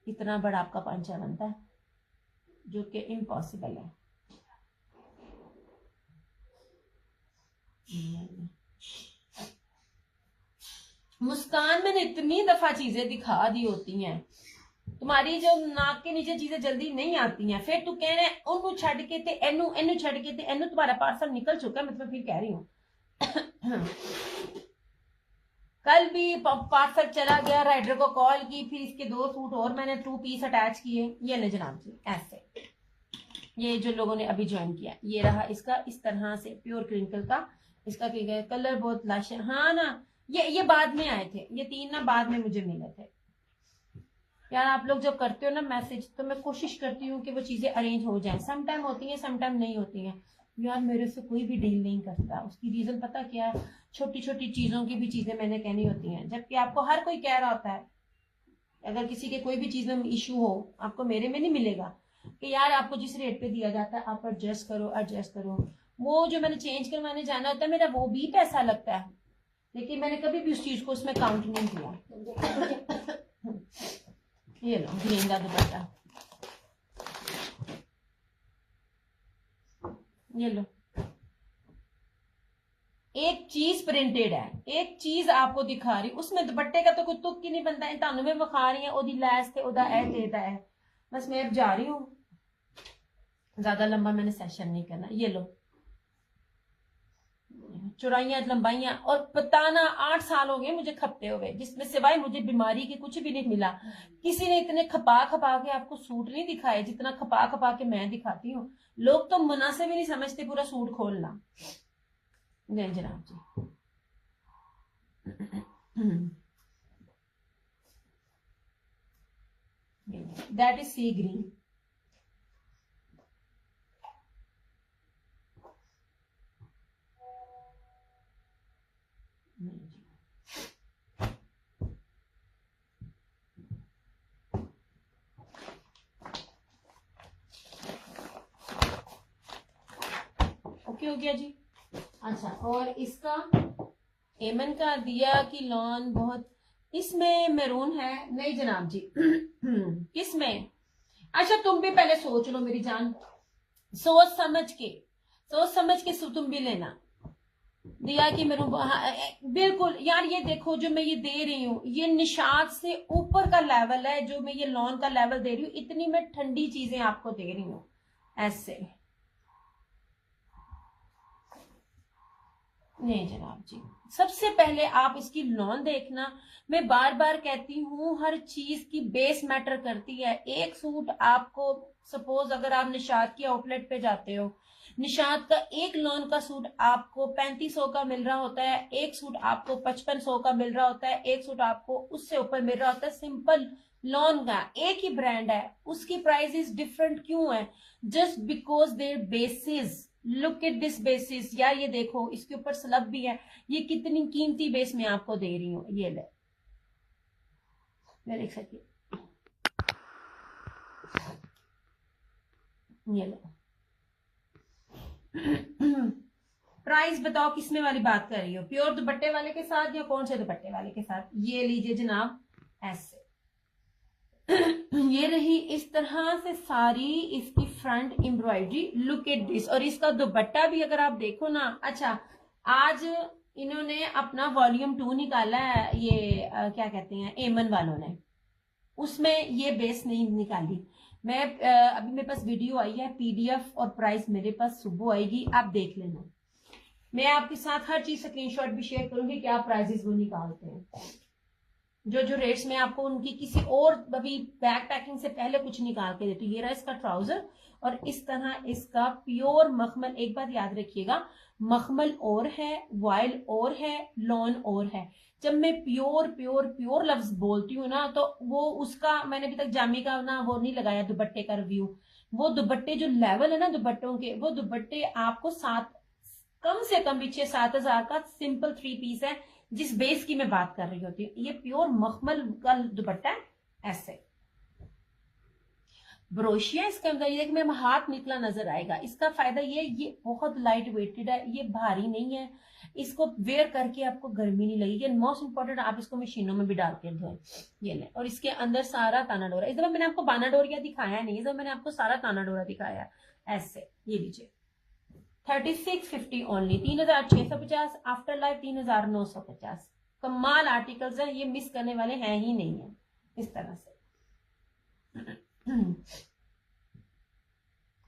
इतना बड़ा आपका पांचा बनता है, जो कि इम्पॉसिबल है। मुस्कान, मैंने इतनी दफा चीजें दिखा दी होती हैं, तुम्हारी जो नाक के नीचे चीजें जल्दी नहीं आती हैं, फिर तू कहना है ओनू छड़ के ते एनू, एनू छड़ के ते एनू, तुम्हारा पार्सल निकल चुका है, मैं तुम्हें फिर कह रही हूँ। कल भी पार्सल चला गया, राइडर को कॉल की, फिर इसके 2 सूट और मैंने 2 पीस अटैच किए। ये ले जनाब जी, ऐसे ये जो लोगों ने अभी ज्वाइन किया, ये रहा इसका इस तरह से प्योर क्रिंकल का, इसका कलर बहुत लश है। हाँ ना, ये बाद में आए थे, ये 3 ना बाद में मुझे मिले थे। यार आप लोग जब करते हो ना मैसेज, तो मैं कोशिश करती हूँ कि वो चीजें अरेंज हो जाएं। सम टाइम होती हैं, सम टाइम नहीं होती हैं। यार मेरे से कोई भी डील नहीं करता, उसकी रीजन पता क्या है? छोटी छोटी चीजों की भी चीजें मैंने कहनी होती हैं, जबकि आपको हर कोई कह रहा होता है। अगर किसी के कोई भी चीज में इशू हो, आपको मेरे में नहीं मिलेगा कि यार आपको जिस रेट पे दिया जाता है आप एडजस्ट करो, एडजस्ट करो। वो जो मैंने चेंज करवाने जाना होता है, मेरा वो भी पैसा लगता है, लेकिन मैंने कभी भी उस चीज को उसमें काउंट नहीं किया। ये लो ग्रीन का दुपट्टा, ये लो, एक चीज प्रिंटेड है, एक चीज आपको दिखा रही, उसमें दुपट्टे का तो कोई तुक ही नहीं बनता है। तानू में विखा रही है ओदी लैस ते ओदा ए देता है। बस मैं अब जा रही हूँ, ज्यादा लंबा मैंने सेशन नहीं करना। ये लो चौड़ाइयां लंबाइयां, और बताना 8 साल हो गए मुझे खपते हुए, जिसमें सिवाय मुझे बीमारी के कुछ भी नहीं मिला। किसी ने इतने खपा खपा के आपको सूट नहीं दिखाए जितना खपा खपा के मैं दिखाती हूँ। लोग तो मुनासिब ही नहीं समझते पूरा सूट खोलना। नहीं जनाब जी, that is sea green. Okay हो गया जी। अच्छा, और इसका एमन का दिया कि लॉन बहुत, इसमें मैरून है। नहीं जनाब जी, किसमें? अच्छा तुम भी पहले सोच लो मेरी जान, सोच समझ के तुम भी लेना। दिया कि मेरे बिल्कुल यार, ये देखो जो मैं ये दे रही हूँ, ये निशात से ऊपर का लेवल है, जो मैं ये लॉन का लेवल दे रही हूँ, इतनी मैं ठंडी चीजें आपको दे रही हूँ ऐसे। नहीं जनाब जी, सबसे पहले आप इसकी लॉन देखना। मैं बार बार कहती हूँ, हर चीज की बेस मैटर करती है। एक सूट आपको, सपोज अगर आप निशात की आउटलेट पे जाते हो, निशात का एक लॉन का सूट आपको 3500 का मिल रहा होता है, एक सूट आपको 5500 का मिल रहा होता है, एक सूट आपको उससे ऊपर मिल रहा होता है। सिंपल लॉन का एक ही ब्रांड है, उसकी प्राइसेस डिफरेंट क्यों है? Just because there basis. Look at this basis यार, ये देखो इसके ऊपर स्लब भी है। ये कितनी कीमती बेस मैं आपको दे रही हूँ। ये ले, देख सकती, ये लो। प्राइस बताओ किसमें वाली बात कर रही हो, प्योर दुपट्टे वाले के साथ या कौन से दुपट्टे वाले के साथ? ये लीजिए जनाब ऐसे। ये रही इस तरह से सारी इसकी front embroidery. Look at this. और इसका दुपट्टा भी अगर आप देखो ना, अच्छा आज इन्होंने अपना वॉल्यूम 2 निकाला है, ये क्या कहते हैं एमन वालों ने, उसमें ये बेस नहीं निकाली। मैं अभी मेरे पास वीडियो आई है, पीडीएफ और प्राइस मेरे पास सुबह आएगी, आप देख लेना। मैं आपके साथ हर चीज स्क्रीनशॉट भी शेयर करूंगी, क्या प्राइजेस वो निकालते हैं, जो जो रेट्स में आपको उनकी किसी और अभी बैग पैकिंग से पहले कुछ निकाल के देती। ये रहा इसका ट्राउजर, और इस तरह इसका प्योर मखमल। एक बात याद रखिएगा, मखमल और है, वॉयल और है, लॉन और है। जब मैं प्योर प्योर प्योर लफ्ज बोलती हूँ ना, तो वो उसका मैंने अभी तक जामी का ना वो नहीं लगाया दुपट्टे का रिव्यू। वो दुपट्टे जो लेवल है ना दुपट्टों के, वो दुपट्टे आपको कम से कम भी 6-7 हजार का सिंपल 3 पीस है, जिस बेस की मैं बात कर रही होती हूँ। ये प्योर मखमल का दुपट्टा है ऐसे। ब्रोशिया इसके अंदर ये में हाथ निकला नजर आएगा। इसका फायदा ये बहुत लाइट वेटेड है, ये भारी नहीं है, इसको वेयर करके आपको गर्मी नहीं लगेगी। एंड मोस्ट इंपॉर्टेंट, आप इसको मशीनों में भी डाल के धोएं। ये ले, और इसके अंदर सारा ताना डोरा, इस दफा मैंने आपको बाना डोरिया दिखाया नहीं, इस दफा मैंने आपको सारा ताना डोरा दिखाया है। ऐसे ये लीजिए 3650 ओनली, 3650। After life 3950। कमाल आर्टिकल्स है, ये मिस करने वाले हैं ही नहीं है। इस तरह से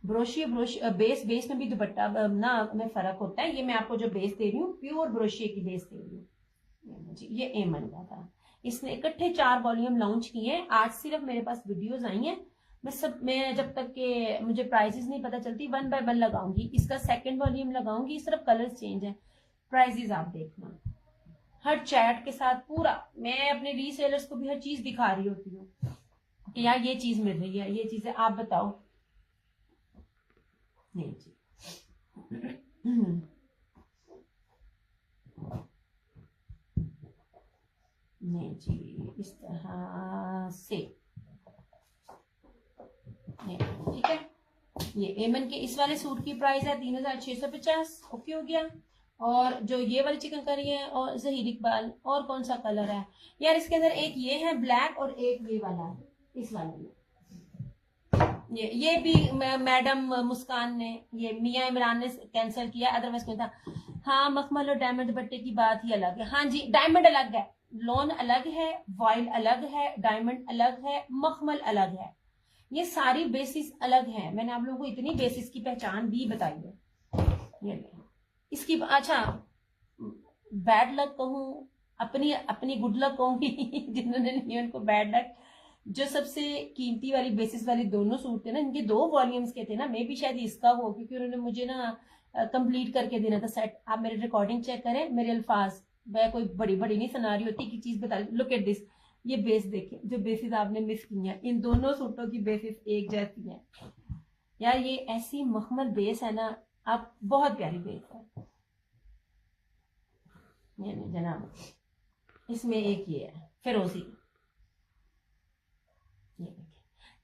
ब्रोशिया बेस में भी दुपट्टा ना में फर्क होता है। ये मैं आपको जो बेस दे रही हूँ प्योर ब्रोशिया की बेस दे रही हूँ। ये एमन का था, इसने इकट्ठे 4 वॉल्यूम लॉन्च किए हैं। आज सिर्फ मेरे पास वीडियोस आई हैं, मैं जब तक के मुझे प्राइसेस नहीं पता चलती 1 बाय 1 लगाऊंगी। इसका सेकंड वॉल्यूम लगाऊंगी, सिर्फ कलर्स चेंज है। प्राइसेस आप देखना हर चैट के साथ पूरा, मैं अपने रीसेलर्स को भी हर चीज दिखा रही होती हूँ कि यार ये चीज मिल रही है, ये चीजें आप बताओ। नहीं जी नहीं जी, इस तरह से ठीक है। ये एमन के इस वाले सूट की प्राइस है 3650। ओके हो गया। और जो ये वाली चिकन करी है और जहीर इकबाल, और कौन सा कलर है यार इसके अंदर, एक ये है ब्लैक और एक ये वाला है। इस वाले में ये भी मैडम मुस्कान ने, ये मियां इमरान ने कैंसिल किया, अदरवाइज क्यों था। हाँ, मखमल और डायमंड दुपट्टे की बात ही अलग है। हाँ जी, डायमंड अलग है, लॉन अलग है, वॉइल अलग है, डायमंड अलग है, मखमल अलग है। ये सारी बेसिस अलग है। मैंने आप लोगों को इतनी बेसिस की पहचान भी बताई है। ये इसकी अच्छा बैड लक कहूँ, अपनी गुड लक कहूंगी जिन्होंने नहीं उनको बैड लक। जो सबसे कीमती वाली बेसिस वाली दोनों सूट थे ना, इनके 2 वॉल्यूम्स के थे ना, मे भी शायद इसका हो, क्योंकि उन्होंने मुझे ना कंप्लीट करके देना था सेट। आप मेरे रिकॉर्डिंग चेक करें, मेरे अल्फाज, मैं कोई बड़ी बड़ी नहीं सुना रही होती कि चीज बता। लुक एट दिस, ये बेस देखें, जो बेसिस आपने मिस की है, इन दोनों सूटों की बेसिस एक जैसी है यार। ये ऐसी मखमल बेस है ना, आप बहुत प्यारी बेस है। ये जनाब, इसमें एक ये है फिरोजी, ये देखिए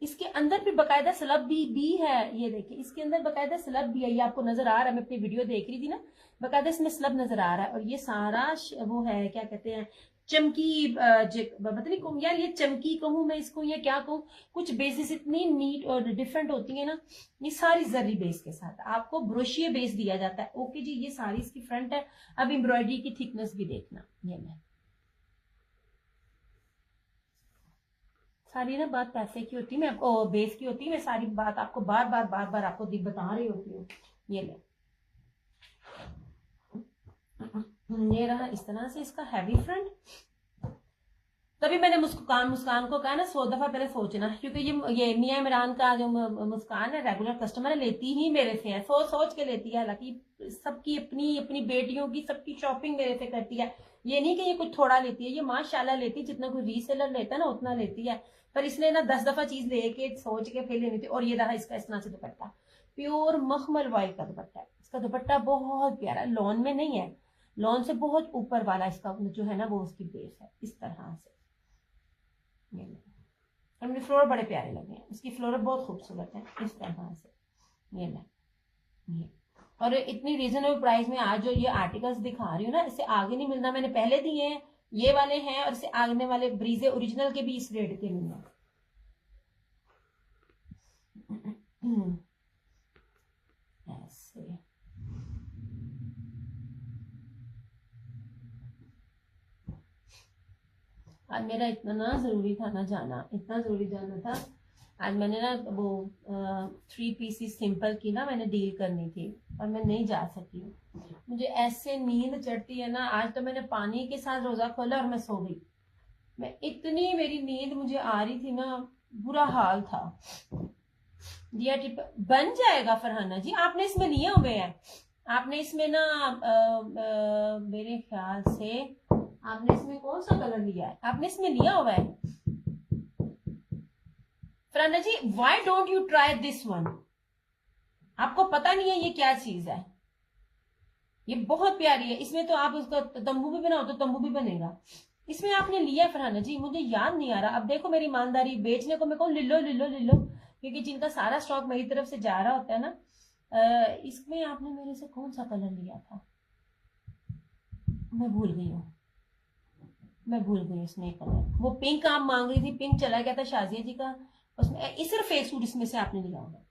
इसके अंदर भी बकायदा स्लब भी है। ये देखिए इसके अंदर बकायदा स्लब भी है, ये आपको नजर आ रहा है। मैं अपनी वीडियो देख रही थी ना, बकायदा इसमें स्लब नजर आ रहा है। और ये सारा वो है, क्या कहते हैं, चमकी, पता नहीं कहूँ यार, ये चमकी कहूँ मैं इसको या क्या कहूँ। कुछ बेसिस इतनी नीट और डिफरेंट होती है ना। ये सारी जरी बेस के साथ आपको ब्रोशिया बेस दिया जाता है। ओके जी, ये सारी इसकी फ्रंट है। अब एम्ब्रॉयडरी की थिकनेस भी देखना। ये मैं सारी ना बात पैसे की होती है, मैं आपको बेस की होती है, मैं सारी बात आपको बार बार आपको बता रही होती हूँ। ये ले, ये रहा इस तरह से इसका हैवी फ्रंट। तभी मैंने मुस्कान को कहा ना 100 दफा पहले सोचना, क्योंकि ये मियां इमरान का जो मुस्कान है रेगुलर कस्टमर है, लेती ही मेरे से है, सोच के लेती है। हालांकि सबकी अपनी बेटियों की सबकी शॉपिंग मेरे से करती है। ये नहीं कि ये कुछ थोड़ा लेती है, ये माशाल्लाह लेती है, जितना कोई रीसेलर लेता है ना उतना लेती है। पर इसने ना 10 दफा चीज लेके सोच के फिर लेनी थी। और ये रहा इसका इस तरह से दुपट्टा, प्योर मखमल वाइल का दुपट्टा है। इसका दुपट्टा बहुत प्यारा, लॉन में नहीं है, लॉन से बहुत ऊपर वाला इसका जो है ना वो उसकी बेस है। इस तरह से और मुझे फ्लोर बड़े प्यारे लगे हैं, इसकी फ्लोर बहुत खूबसूरत है। इस तरह से ये और इतनी रीजनेबल प्राइस में आज जो ये आर्टिकल्स दिखा रही हूँ ना, इससे आगे नहीं मिलना। मैंने पहले दिए हैं, ये वाले हैं, और इससे आगने वाले ब्रीजे ओरिजिनल के भी इस रेट के नहीं है। ऐसे आज मेरा इतना ना जरूरी था ना जाना, इतना जरूरी जाना था। आज मैंने ना वो 3 पीसेस सिंपल की ना मैंने डील करनी थी, और मैं नहीं जा सकी। मुझे ऐसे नींद चढ़ती है ना, आज तो मैंने पानी के साथ रोजा खोला और मैं सो गई। मैं इतनी मेरी नींद मुझे आ रही थी ना, बुरा हाल था। दिया टिप बन जाएगा फरहाना जी, आपने इसमें लिए हुए हैं, आपने इसमें ना मेरे ख्याल से आपने इसमें कौन सा कलर लिया है, आपने इसमें लिया हुआ है Farhana ji. Why don't you try this one? आपको पता नहीं है ये क्या चीज है, ये बहुत प्यारी है। इसमें तो आप उसका तंबू भी बनाओ तो तंबू भी बनेगा। इसमें आपने लिया फरहाना जी, मुझे याद नहीं आ रहा। अब देखो मेरी ईमानदारी, बेचने को मैं कहूँ लिलो लिलो लिलो, क्योंकि जिनका सारा स्टॉक मेरी तरफ से जा रहा होता है ना। इसमें आपने मेरे से कौन सा कलर लिया था, मैं भूल गई हूँ, इसमें कलर वो पिंक आप मांग रही थी, पिंक चला गया था शाजिया जी का, उसमें सिर्फ एक सूट इसमें से आपने लिया होगा।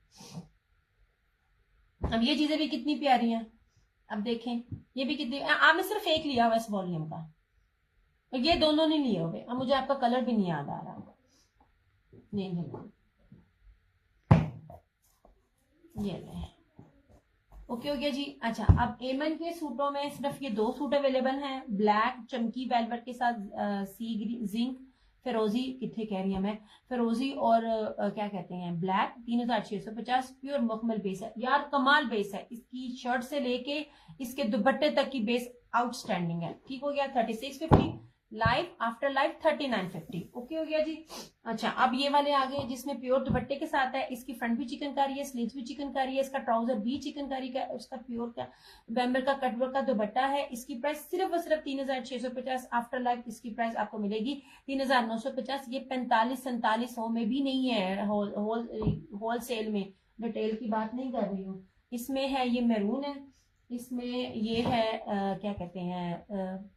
अब ये चीजें भी कितनी प्यारी हैं, अब देखें ये भी कितनी, आपने सिर्फ एक लिया हुआ इस वॉल्यूम का, ये दोनों नहीं लिए हुए। अब मुझे आपका कलर भी नहीं याद आ रहा, नहीं ये ले, ओके हो गया जी। अच्छा, अब एमन के सूटों में सिर्फ ये 2 सूट अवेलेबल हैं, ब्लैक चमकी वेलवेट के साथ सी ग्रीन जिंक फिरोजी, कितने कह रही है मैं, फिरोजी और क्या कहते हैं ब्लैक, 3650 प्योर मखमल बेस है यार, कमाल बेस है इसकी, शर्ट से लेके इसके दुपट्टे तक की बेस आउटस्टैंडिंग है। ठीक हो गया, 3650 लाइफ आफ्टर लाइफ 3950, ओके हो गया जी। अच्छा, अब ये वाले आ गए जिसमें प्योर दुपट्टे के साथ है, इसकी फ्रंट भी चिकनकारी है, स्लीव्स भी चिकनकारी है, इसका ट्राउजर भी चिकनकारी का, उसका प्योर का बैम्बर का कटवर्क का दुपट्टा है। इसकी प्राइस सिर्फ और सिर्फ 3650, आफ्टर लाइफ इसकी प्राइस आपको मिलेगी 3950। ये 45-47 में भी नहीं है, होल सेल में, डिटेल की बात नहीं कर रही हूँ। इसमें है ये मैरून है, इसमें ये है क्या कहते हैं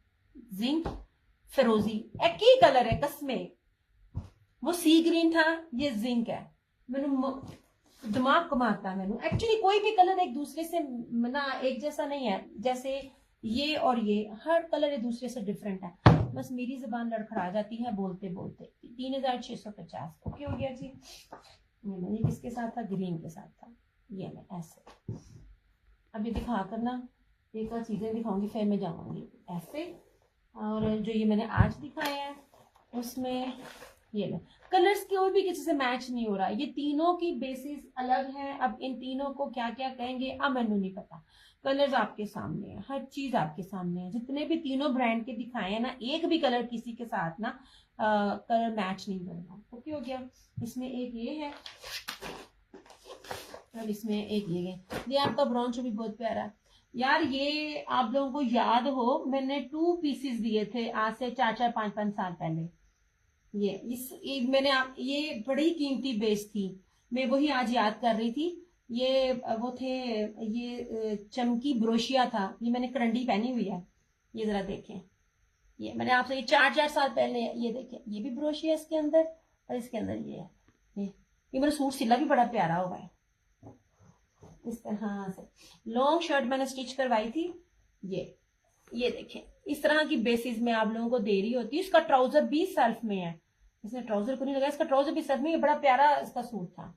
जिंक फिरोजी, एक ही कलर है कसमें, वो सी ग्रीन था, ये जिंक है। मैंने दिमाग कमाता है मैंने, एक्चुअली कोई भी कलर एक दूसरे से ना एक जैसा नहीं है, जैसे ये और ये हर कलर एक दूसरे से डिफरेंट है, बस मेरी जबान लड़खड़ा जाती है बोलते बोलते। 3650, ओके हो गया जी। ये किसके साथ था, ग्रीन के साथ था, ये मैं ऐसे अभी दिखा करना, एक और चीजें दिखाऊंगी फिर मैं जाऊंगी ऐसे। और जो ये मैंने आज दिखाया है उसमें ये कलर्स कोई भी किसी से मैच नहीं हो रहा, ये तीनों की बेसिस अलग है। अब इन तीनों को क्या क्या कहेंगे अब मैंने नहीं पता, कलर्स आपके सामने है, हर चीज आपके सामने है, जितने भी तीनों ब्रांड के दिखाए हैं ना, एक भी कलर किसी के साथ ना कलर मैच नहीं कर रहा, ओके हो गया। इसमें एक ये है और इसमें एक ये आपका ब्राउन भी बहुत प्यारा है यार। ये आप लोगों को याद हो मैंने 2 पीसेस दिए थे आज से 4-4, 5-5 साल पहले, ये मैंने ये बड़ी कीमती बेस थी, मैं वही आज याद कर रही थी। ये वो थे, ये चमकी ब्रोशिया था, ये मैंने करंडी पहनी हुई है, ये जरा देखें, ये मैंने आपसे ये 4-4 साल पहले, ये देखें ये भी ब्रोशिया इसके अंदर, और इसके अंदर ये है, ये मेरा सूट सिला भी बड़ा प्यारा हुआ है इस तरह से, लॉन्ग शर्ट मैंने स्टिच करवाई थी। ये देखें इस तरह की बेसिस में आप लोगों को दे रही होती है। इसका ट्राउजर भी सेल्फ में है, इसने ट्राउजर को नहीं लगाया, इसका ट्राउजर भी सेल्फ में, ये बड़ा प्यारा इसका सूट था।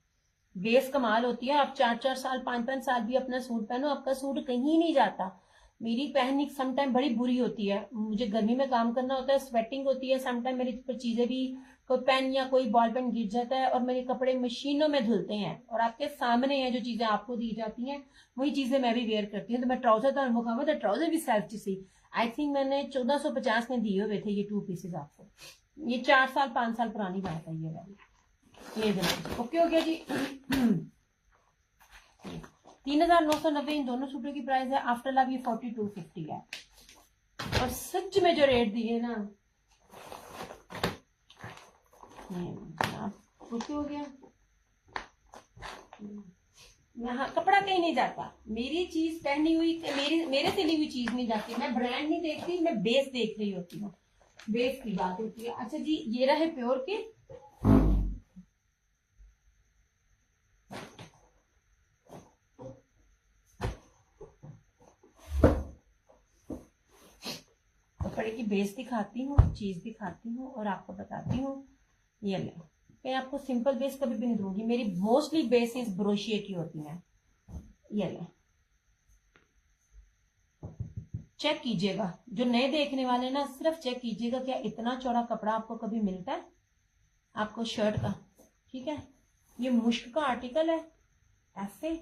बेस कमाल होती है, आप 4-4 साल 5-5 साल भी अपना सूट पहनो, आपका सूट कहीं नहीं जाता। मेरी पहननी समटाइम बड़ी बुरी होती है, मुझे गर्मी में काम करना होता है, स्वेटिंग होती है, समटाइम मेरी चीजें भी, कोई पेन या कोई बॉल पेन गिर जाता है और मेरे कपड़े मशीनों में धुलते हैं, और आपके सामने है जो चीजें आपको दी जाती हैं वही चीजें मैं भी वेयर करती हूँ। तो मैं ट्राउजर था मुकामा था, ट्राउजर भी सेल्फ सी, आई थिंक मैंने 1450 में दिए हुए थे ये 2 पीसेज आपको, ये 4 साल 5 साल पुरानी बात है ये वाली, ये देना ओके हो गया जी। 3990 इन दोनों सूटों की प्राइस है, आफ्टर लव ये 4250 है, और सच में जो रेट दिए ना ओके हो गया। यहाँ कपड़ा कहीं नहीं जाता, मेरी चीज पहनी हुई मेरे से ली हुई चीज नहीं जाती, मैं ब्रांड नहीं देखती, मैं बेस देख रही होती हूँ, बेस की बात होती है। अच्छा जी, ये रहे प्योर के, कपड़े की बेस दिखाती हूँ, चीज दिखाती हूँ और आपको बताती हूँ। ये ले, मैं आपको सिंपल बेस कभी भी नहीं दूंगी, मेरी मोस्टली बेस इस ब्रोशिया की होती है। ये ले, चेक कीजिएगा, जो नए देखने वाले ना सिर्फ चेक कीजिएगा क्या इतना चौड़ा कपड़ा आपको कभी मिलता है आपको शर्ट का, ठीक है। ये मुश्क का आर्टिकल है ऐसे,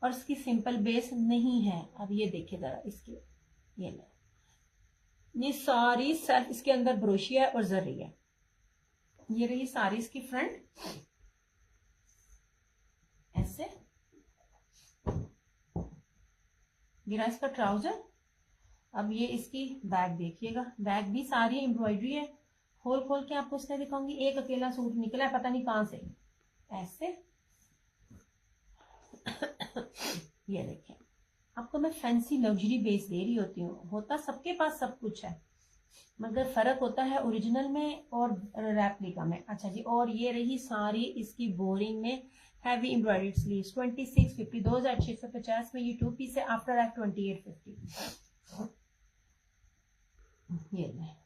और इसकी सिंपल बेस नहीं है। अब ये देखिए जरा इसकी, ये ले, ये सारी सेल्फ इसके अंदर ब्रोशिया और जरी है। ये रही सारी इसकी फ्रंट ऐसे, गिरा इसका ट्राउजर। अब ये इसकी बैग देखिएगा, बैग भी सारी एम्ब्रॉयडरी है, खोल खोल के आपको इसमें दिखाऊंगी। एक अकेला सूट निकला है पता नहीं कहां से, ऐसे ये देखें, आपको मैं फैंसी लग्जरी बेस दे रही होती हूँ, होता सबके पास सब कुछ है, मगर फर्क होता है ओरिजिनल में और रेप्लिका में। अच्छा जी, और ये रही सारी इसकी बोरिंग में हैवी एम्ब्रॉयडर्ड स्लीव्स 2650, 2650 में ये 2 पीस है। After at 2850। ये ले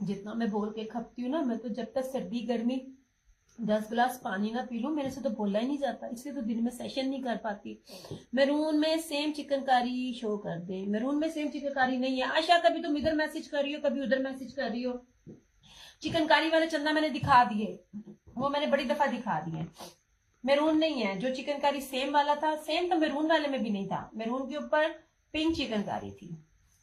जितना मैं बोल के खपती हूँ ना, मैं तो जब तक सर्दी गर्मी 10 गिलास पानी ना पी लूं, मेरे से तो बोला ही नहीं जाता, इसलिए तो दिन में सेशन नहीं कर पाती। मैरून में सेम चिकनकारी शो कर दे, मैरून में सेम चिकनकारी नहीं है। आशा कभी तुम इधर मैसेज कर रही हो, कभी उधर मैसेज कर रही हो। चिकनकारी वाले चंदा मैंने दिखा दिए, वो मैंने बड़ी दफा दिखा दिए। मैरून नहीं है, जो चिकनकारी सेम वाला था, सेम तो मैरून वाले में भी नहीं था। मैरून के ऊपर पिंक चिकनकारी थी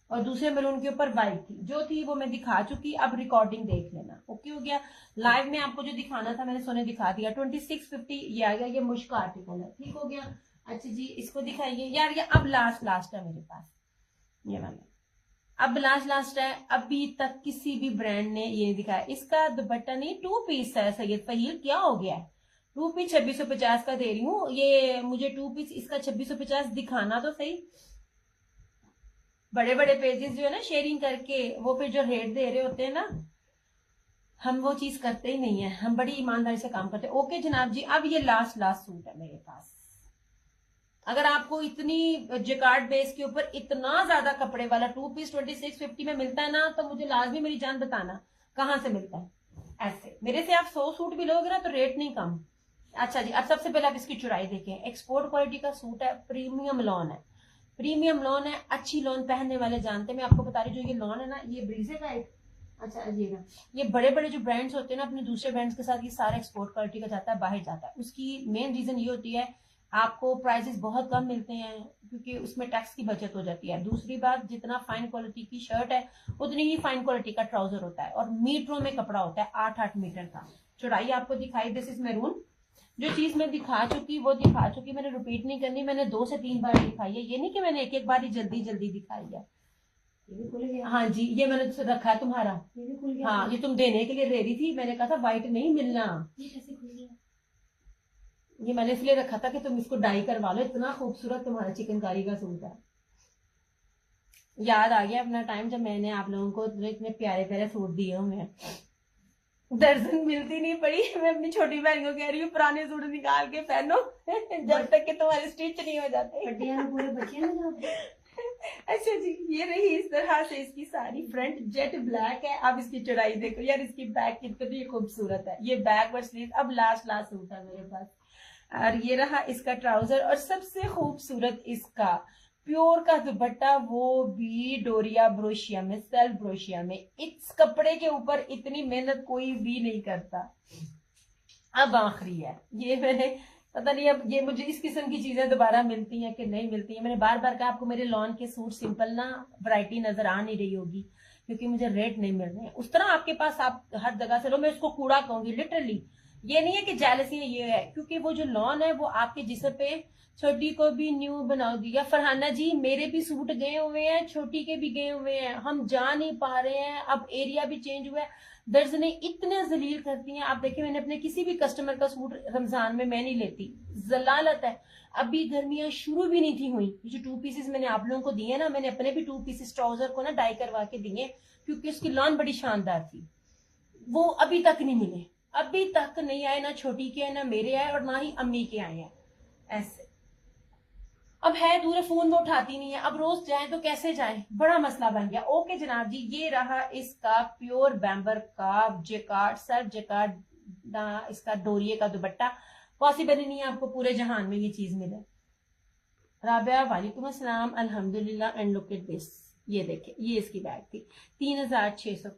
और दूसरे मैरून के ऊपर वाइट थी, जो थी वो मैं दिखा चुकी। अब रिकॉर्डिंग देख लेना, ओके हो गया। लाइव में आपको जो दिखाना था मैंने सोने दिखा दिया। 2650 ये आ गया, ये मुश्क आर्टिकल है, ठीक हो गया। अच्छा जी, इसको दिखाइए यार, ये अब लास्ट है मेरे पास, ये वाला अब लास्ट है। अभी तक किसी भी ब्रांड ने ये दिखाया। इसका दुपट्टा नहीं, 2 पीस है सैयद फहील, क्या हो गया है? 2 पीस 2650 का दे रही हूँ, ये मुझे 2 पीस इसका 2650 दिखाना तो सही। बड़े बड़े पेजेस जो है ना शेयरिंग करके, वो फिर जो रेट दे रहे होते हैं ना, हम वो चीज करते ही नहीं है, हम बड़ी ईमानदारी से काम करते हैं। ओके जनाब जी, अब ये लास्ट सूट है मेरे पास। अगर आपको इतनी जैकार्ड बेस के ऊपर इतना ज्यादा कपड़े वाला 2 पीस 2650 में मिलता है ना, तो मुझे लाजमी मेरी जान बताना कहाँ से मिलता है। ऐसे मेरे से आप 100 सूट भी लोगे ना तो रेट नहीं कम। अच्छा जी, अब सबसे पहले आप इसकी चुराई देखें। एक्सपोर्ट क्वालिटी का सूट है, प्रीमियम लॉन है, प्रीमियम लॉन है। अच्छी लॉन पहनने वाले जानते हैं। मैं आपको बता रही हूँ, जो ये लॉन है ना, ये ब्रीजे का एक, अच्छा अजीब, ये बड़े बड़े जो ब्रांड्स होते हैं ना अपने दूसरे ब्रांड्स के साथ, ये सारा एक्सपोर्ट क्वालिटी का जाता है, बाहर जाता है। उसकी मेन रीजन ये होती है, आपको प्राइसेस बहुत कम मिलते हैं क्योंकि उसमें टैक्स की बचत हो जाती है। दूसरी बात, जितना फाइन क्वालिटी की शर्ट है उतनी ही फाइन क्वालिटी का ट्राउजर होता है, और मीटरों में कपड़ा होता है, 8-8 मीटर का। चौड़ाई आपको दिखाई, दिस इज मैरून। जो चीज मैं दिखा चुकी वो दिखा चुकी, मैंने रिपीट नहीं करनी। मैंने 2 से 3 बार दिखाई है, ये नहीं कि मैंने एक बार ही जल्दी जल्दी दिखाई है। हाँ जी, ये मैंने तो रखा है तुम्हारा, हाँ ये तुम देने के लिए दे रही थी, मैंने कहा था व्हाइट नहीं मिलना। ये मैंने इसलिए रखा था कि तुम इसको डाई करवा लो, इतना खूबसूरत तुम्हारा चिकनकारी का सूट है। याद आ गया अपना टाइम जब मैंने आप लोगों को इतने प्यारे प्यारे सूट दिए हुए हैं। दर्जन मिलती नहीं पड़ी। मैं अपनी छोटी बहन को कह रही हूँ पुराने सूट निकाल के पहनो जब तक कि तुम्हारे स्टिच नहीं हो जाते। पूरे बच्चे अच्छा जी, ये रही इस तरह से इसकी सारी फ्रंट जेट ब्लैक है। अब इसकी चौड़ाई देखो यार, इसकी बैक कितनी खूबसूरत है। ये बैक और स्लीव। अब लास्ट सूट है मेरे पास, और ये रहा इसका ट्राउजर, और सबसे खूबसूरत इसका प्योर का दुपट्टा, वो भी डोरिया ब्रोशिया में, सेल्फ ब्रोशिया में। इस कपड़े के ऊपर इतनी मेहनत कोई भी नहीं करता। अब आखिरी है ये, मैंने पता नहीं अब ये मुझे इस किस्म की चीजें दोबारा मिलती हैं कि नहीं मिलती हैं। मैंने बार बार कहा आपको मेरे लॉन के सूट सिंपल ना वैरायटी नजर आ नहीं रही होगी क्योंकि मुझे रेट नहीं मिल रहे हैं उस तरह आपके पास। आप हर जगह से लो, मैं उसको कूड़ा कहूंगी लिटरली। ये नहीं है कि जेलसी है, ये है क्योंकि वो जो लॉन है वो आपके जिस्म पे छोटी को भी न्यू बना दिया। फरहाना जी, मेरे भी सूट गए हुए हैं, छोटी के भी गए हुए हैं, हम जा नहीं पा रहे हैं। अब एरिया भी चेंज हुआ है, दर्जने इतने जलील करती हैं। आप देखिए, मैंने अपने किसी भी कस्टमर का सूट रमजान में मैं नहीं लेती, जलालत है। अभी गर्मियां शुरू भी नहीं थी हुई। जो 2 पीसेस मैंने आप लोगों को दिए ना, मैंने अपने भी 2 पीसेस ट्राउजर को ना डाई करवा के दिए क्योंकि उसकी लॉन बड़ी शानदार थी। वो अभी तक नहीं मिले, अभी तक नहीं आए, ना छोटी के आए, ना मेरे आए, और ना ही अम्मी के आए हैं। ऐसे अब है दूर, फोन में उठाती नहीं है, अब रोज जाए तो कैसे जाए, बड़ा मसला बन गया। ओके जनाब जी, ये रहा इसका प्योर बैम्बर का जेकार्ड, सेल्फ जेकार्ड इसका डोरिये का दुपट्टा। पॉसिबल ही नहीं है आपको पूरे जहान में ये चीज मिले। राबिया वालेकुम अस्सलाम, अल्हम्दुलिल्लाह। एंड लुक एट दिस, ये देखे, ये इसकी बैग थी 3600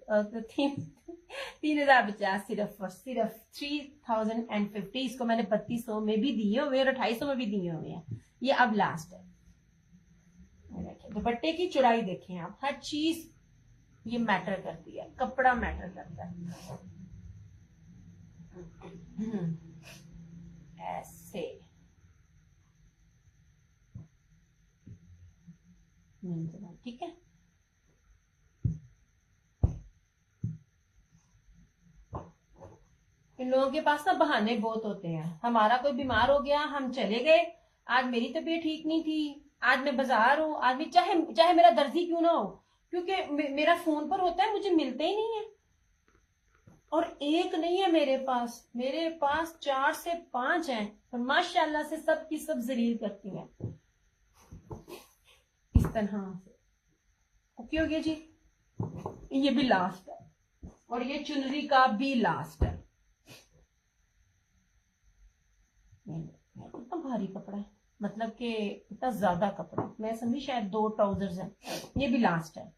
3050, सिर्फ और सिर्फ 3050। इसको मैंने 3200 में भी दिए हुए और 250 में भी दिए हुए हैं। ये अब लास्ट है। दुपट्टे की चौड़ाई देखें आप, हर चीज ये मैटर करती है, कपड़ा मैटर करता है। ऐसे ठीक है। इन लोगों के पास ना बहाने बहुत होते हैं। हमारा कोई बीमार हो गया, हम चले गए, आज मेरी तबीयत ठीक नहीं थी, आज मैं बाजार हूँ, आज भी चाहे चाहे मेरा दर्जी क्यों ना हो, क्योंकि मेरा फोन पर होता है, मुझे मिलते ही नहीं है। और एक नहीं है मेरे पास 4 से 5 हैं, और माशाल्लाह से सब की सब जलील करती हैं इस तरह से। ओके हो गया जी। ये भी लास्ट है, और ये चुनरी का भी लास्ट है। कितना भारी कपड़ा है, मतलब कि इतना ज्यादा कपड़ा, मैं समझी शायद 2 ट्राउजर्स हैं। ये भी लास्ट है।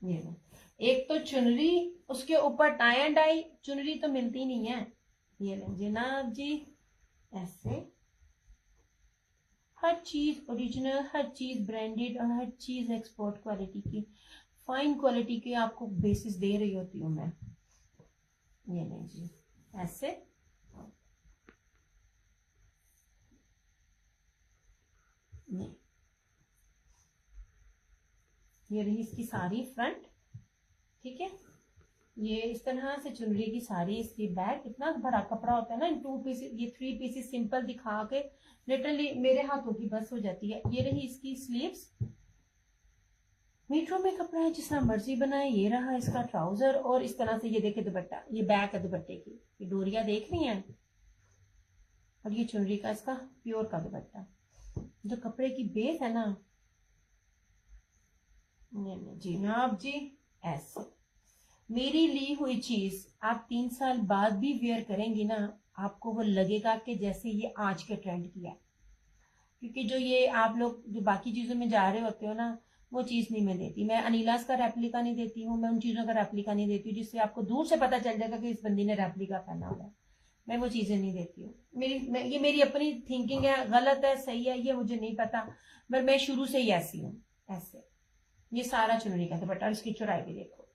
ये एक तो चुनरी, उसके ऊपर टाई एंड डाई, चुनरी तो मिलती नहीं है। ये लें जनाब जी, ऐसे हर चीज ओरिजिनल, हर चीज ब्रांडेड, और हर चीज एक्सपोर्ट क्वालिटी की, फाइन क्वालिटी की आपको बेसिस दे रही होती हूँ मैं। ये नहीं जी, ऐसे नहीं। ये रही इसकी सारी फ्रंट, ठीक है। ये इस तरह से चुनरी की सारी, इसकी बैक, इतना बड़ा कपड़ा होता है ना, 2 पीसेस, ये 3 पीसेस सिंपल दिखा के लिटरली मेरे हाथों की बस हो जाती है। ये रही इसकी स्लीव्स, मीटरों में कपड़ा है, जिस तरह मर्जी बनाए। ये रहा इसका ट्राउजर, और इस तरह से ये देखे दुपट्टा, ये बैक है दुपट्टे की, ये डोरिया देख रही हैं, और ये चुनरी का इसका प्योर का दुपट्टा। जो कपड़े की बेस है ना, जी जनाब जी, ऐसे मेरी ली हुई चीज आप 3 साल बाद भी वेयर करेंगी ना, आपको वो लगेगा कि जैसे ये आज के ट्रेंड की है। क्योंकि जो ये आप लोग जो बाकी चीजों में जा रहे होते हो ना, वो चीज नहीं मैं देती। मैं अनीलास का रेप्लिका नहीं देती हूँ, मैं उन चीजों का रेप्लिका नहीं देती हूँ जिससे आपको दूर से पता चल जाएगा कि इस बंदी ने रेप्लिका पहना हुआ है। मैं वो चीजें नहीं देती हूँ। ये मेरी अपनी थिंकिंग है, गलत है सही है ये मुझे नहीं पता, पर मैं शुरू से ही ऐसी हूँ। ऐसे ये सारा चुनरी का दुपट्टा, इसकी चौड़ाई भी देखो।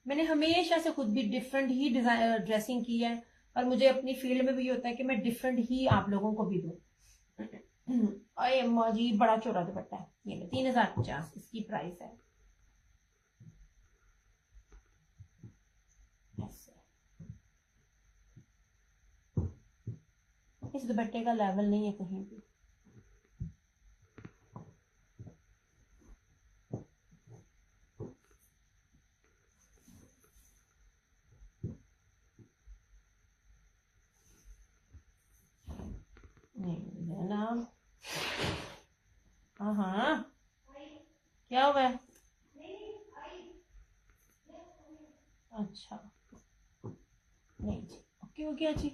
मैंने हमेशा से खुद भी डिफरेंट ही डिजाइन ड्रेसिंग की है, और मुझे अपनी फील्ड में भी होता है कि मैं डिफरेंट ही आप लोगों को भी दूं। अरे अम्मा जी, बड़ा चौड़ा दुपट्टा है, ये 3050 इसकी प्राइस है। इस दुपट्टे का लेवल नहीं है कहीं भी। ना हाँ, क्या हुआ है? अच्छा नहीं जी, ओके हो गया जी।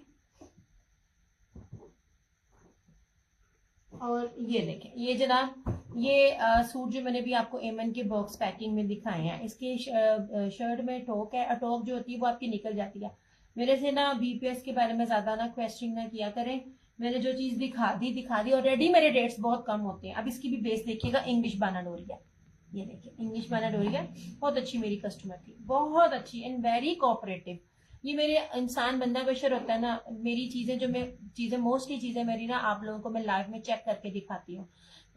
और ये देखें, ये जनाब, ये सूट जो मैंने भी आपको एमन के बॉक्स पैकिंग में दिखाए हैं, इसके शर्ट में टोक है, और टोक जो होती है वो आपकी निकल जाती है। मेरे से ना बीपीएस के बारे में ज्यादा ना क्वेश्चन ना किया करें। मैंने जो चीज दिखा दी ऑलरेडी। मेरे डेट्स बहुत कम होते हैं। अब इसकी भी बेस देखिएगा, इंग्लिश बाना डोरिया, ये देखिए इंग्लिश बाना डोरिया, बहुत अच्छी मेरी कस्टमर थी, बहुत अच्छी एंड वेरी कोऑपरेटिव। ये मेरे इंसान बंदा बशर होता है ना, मेरी चीजें जो मैं चीजें मोस्टली चीजें मेरी ना आप लोगों को मैं लाइव में चेक करके दिखाती हूँ।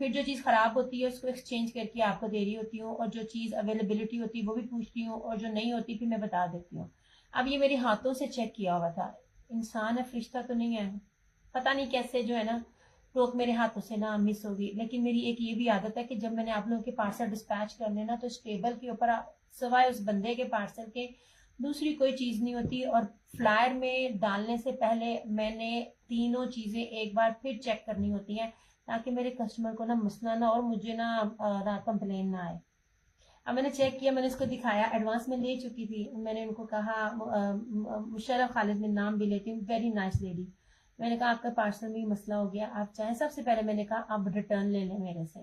फिर जो चीज खराब होती है उसको एक्सचेंज करके आपको दे रही होती हूँ, और जो चीज अवेलेबिलिटी होती है वो भी पूछती हूँ, और जो नहीं होती फिर मैं बता देती हूँ। अब ये मेरे हाथों से चेक किया हुआ था, इंसान है फरिश्ता तो नहीं है। पता नहीं कैसे जो है ना टोक मेरे हाथों से ना मिस होगी। लेकिन मेरी एक ये भी आदत है कि जब मैंने आप लोगों के पार्सल डिस्पैच करने ना, तो इस टेबल के ऊपर सिवाय उस बंदे के पार्सल के दूसरी कोई चीज नहीं होती। और फ्लायर में डालने से पहले मैंने तीनों चीजें एक बार फिर चेक करनी होती हैं, ताकि मेरे कस्टमर को ना मसला ना और मुझे ना कंप्लेन ना आए। अब मैंने चेक किया, मैंने इसको दिखाया, एडवांस में ले चुकी थी। मैंने उनको कहा, मुशर्रफ खालिद में नाम भी लेती हूँ, वेरी नाइस लेडी। मैंने कहा आपका पार्सल में मसला हो गया, आप चाहें, सबसे पहले मैंने कहा आप रिटर्न ले लें मेरे से,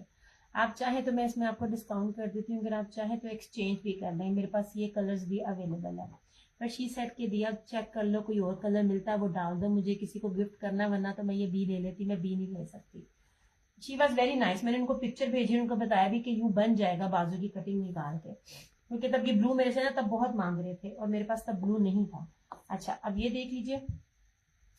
आप चाहें तो मैं इसमें आपको डिस्काउंट कर देती हूँ, अगर आप चाहें तो एक्सचेंज भी कर लें, मेरे पास ये कलर्स भी अवेलेबल है। पर शी सेट के दिया चेक कर लो, कोई और कलर मिलता है वो डाल दो, मुझे किसी को गिफ्ट करना, वरना तो मैं ये बी ले लेती, मैं बी नहीं ले सकती। She was very nice. मैंने उनको पिक्चर भेजी, उनको बताया भी कि यूं बन जाएगा बाजू की कटिंग निकाल के, क्योंकि तब ये ब्लू मेरे से ना तब बहुत मांग रहे थे और मेरे पास तब ब्लू नहीं था। अच्छा अब ये देख लीजिए,